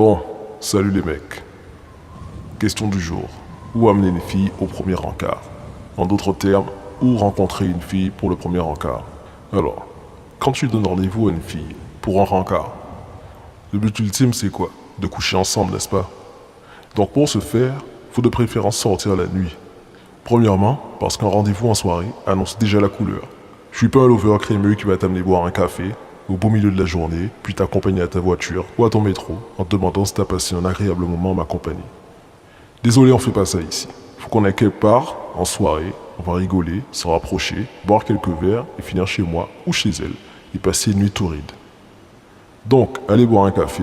Bon, salut les mecs. Question du jour. Où amener une fille au premier encart? En d'autres termes, où rencontrer une fille pour le premier encart? Alors, quand tu donnes rendez-vous à une fille pour un encart, le but ultime c'est quoi? De coucher ensemble, n'est-ce pas? Donc pour ce faire, faut de préférence sortir la nuit. Premièrement, parce qu'un rendez-vous en soirée annonce déjà la couleur. Je suis pas un lover crémeux qui va t'amener boire un café au beau milieu de la journée, puis t'accompagner à ta voiture ou à ton métro en te demandant si t'as passé un agréable moment en ma compagnie. Désolé, on fait pas ça ici. Faut qu'on aille quelque part, en soirée, on va rigoler, se rapprocher, boire quelques verres et finir chez moi ou chez elle et passer une nuit torride. Donc, aller boire un café,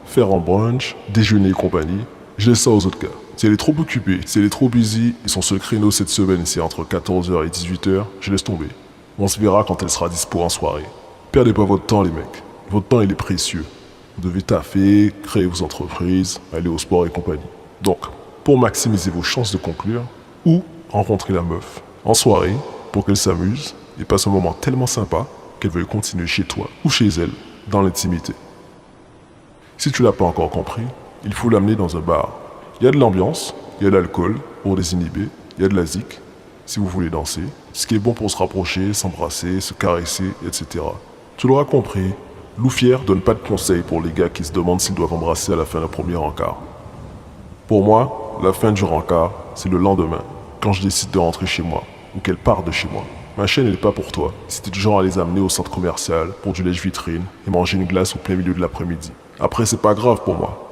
faire un brunch, déjeuner et compagnie, je laisse ça aux autres gars. Si elle est trop occupée, si elle est trop busy et son seul créneau cette semaine c'est entre 14h et 18h, je laisse tomber. On se verra quand elle sera dispo en soirée. Perdez pas votre temps les mecs. Votre temps il est précieux. Vous devez taffer, créer vos entreprises, aller au sport et compagnie. Donc, pour maximiser vos chances de conclure, ou rencontrer la meuf en soirée pour qu'elle s'amuse et passe un moment tellement sympa qu'elle veuille continuer chez toi ou chez elle dans l'intimité. Si tu l'as pas encore compris, il faut l'amener dans un bar. Il y a de l'ambiance, il y a de l'alcool pour désinhiber, il y a de la zik si vous voulez danser, ce qui est bon pour se rapprocher, s'embrasser, se caresser, etc. Tu l'auras compris, Loufière donne pas de conseils pour les gars qui se demandent s'ils doivent embrasser à la fin d'un premier encart. Pour moi, la fin du rencard, c'est le lendemain, quand je décide de rentrer chez moi, ou qu'elle part de chez moi. Ma chaîne n'est pas pour toi, si t'es du genre à les amener au centre commercial pour du lèche-vitrine et manger une glace au plein milieu de l'après-midi. Après, c'est pas grave pour moi.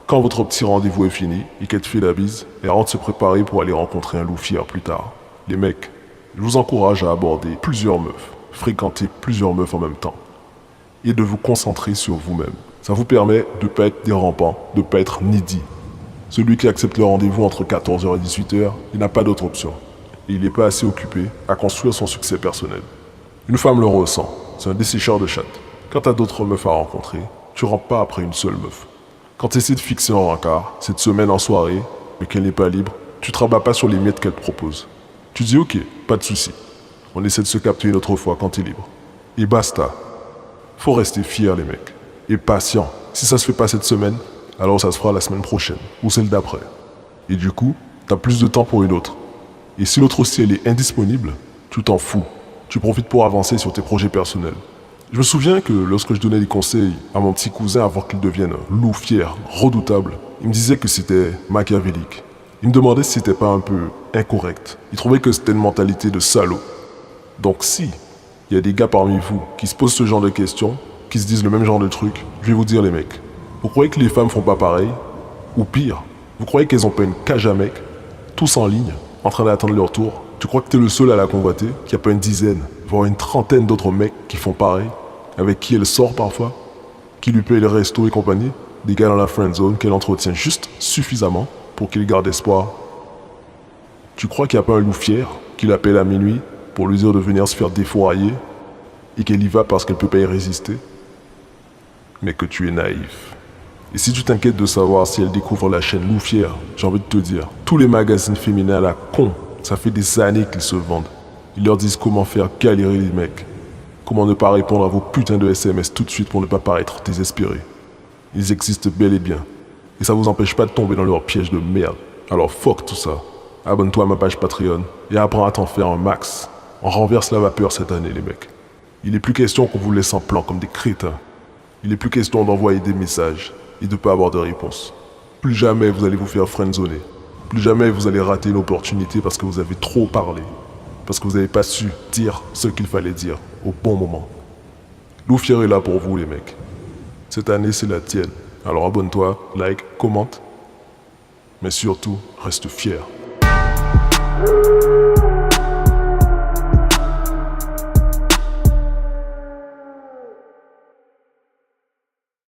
Quand votre petit rendez-vous est fini et qu'elle te fait la bise, elle rentre se préparer pour aller rencontrer un loufière plus tard. Les mecs, je vous encourage à aborder plusieurs meufs, fréquenter plusieurs meufs en même temps, et de vous concentrer sur vous-même. Ça vous permet de pas être dérapant, de pas être needy. Celui qui accepte le rendez-vous entre 14h et 18h, il n'a pas d'autre option. Et il n'est pas assez occupé à construire son succès personnel. Une femme le ressent, c'est un dessécheur de chatte. Quand t'as d'autres meufs à rencontrer, tu rentres pas après une seule meuf. Quand tu essaies de fixer un rencard, cette semaine en soirée, mais qu'elle n'est pas libre, tu te rabats pas sur les miettes qu'elle te propose. Tu dis ok, pas de souci. On essaie de se capter une autre fois quand t'es libre. Et basta. Faut rester fier les mecs. Et patient. Si ça se fait pas cette semaine, alors ça se fera la semaine prochaine, ou celle d'après. Et du coup, t'as plus de temps pour une autre. Et si l'autre aussi elle est indisponible, tu t'en fous. Tu profites pour avancer sur tes projets personnels. Je me souviens que lorsque je donnais des conseils à mon petit cousin avant qu'il devienne loup fier, redoutable, il me disait que c'était machiavélique. Il me demandait si c'était pas un peu incorrect. Il trouvait que c'était une mentalité de salaud. Donc si il y a des gars parmi vous qui se posent ce genre de questions, qui se disent le même genre de trucs, je vais vous dire les mecs, vous croyez que les femmes font pas pareil? Ou pire, vous croyez qu'elles ont pas une cage à mecs, tous en ligne, en train d'attendre leur tour? Tu crois que t'es le seul à la convoiter, qu'il n'y a pas une dizaine, voire une trentaine d'autres mecs qui font pareil, avec qui elle sort parfois, qui lui payent les restos et compagnie, des gars dans la friend zone qu'elle entretient juste suffisamment pour qu'il garde espoir? Tu crois qu'il n'y a pas un loup fier qui l'appelle à minuit pour lui dire de venir se faire défourailler et qu'elle y va parce qu'elle peut pas y résister? Mais que tu es naïf. Et si tu t'inquiètes de savoir si elle découvre la chaîne Loufière, j'ai envie de te dire, tous les magazines féminins à la con, ça fait des années qu'ils se vendent. Ils leur disent comment faire galérer les mecs, comment ne pas répondre à vos putains de SMS tout de suite pour ne pas paraître désespéré. Ils existent bel et bien. Et ça vous empêche pas de tomber dans leur piège de merde. Alors fuck tout ça. Abonne-toi à ma page Patreon et apprends à t'en faire un max. On renverse la vapeur cette année les mecs. Il n'est plus question qu'on vous laisse en plan comme des crétins. Il n'est plus question d'envoyer des messages et de pas avoir de réponse. Plus jamais vous allez vous faire friendzoner. Plus jamais vous allez rater une opportunité parce que vous avez trop parlé. Parce que vous n'avez pas su dire ce qu'il fallait dire au bon moment. Loufière est là pour vous les mecs. Cette année c'est la tienne. Alors abonne-toi, like, commente. Mais surtout, reste fier.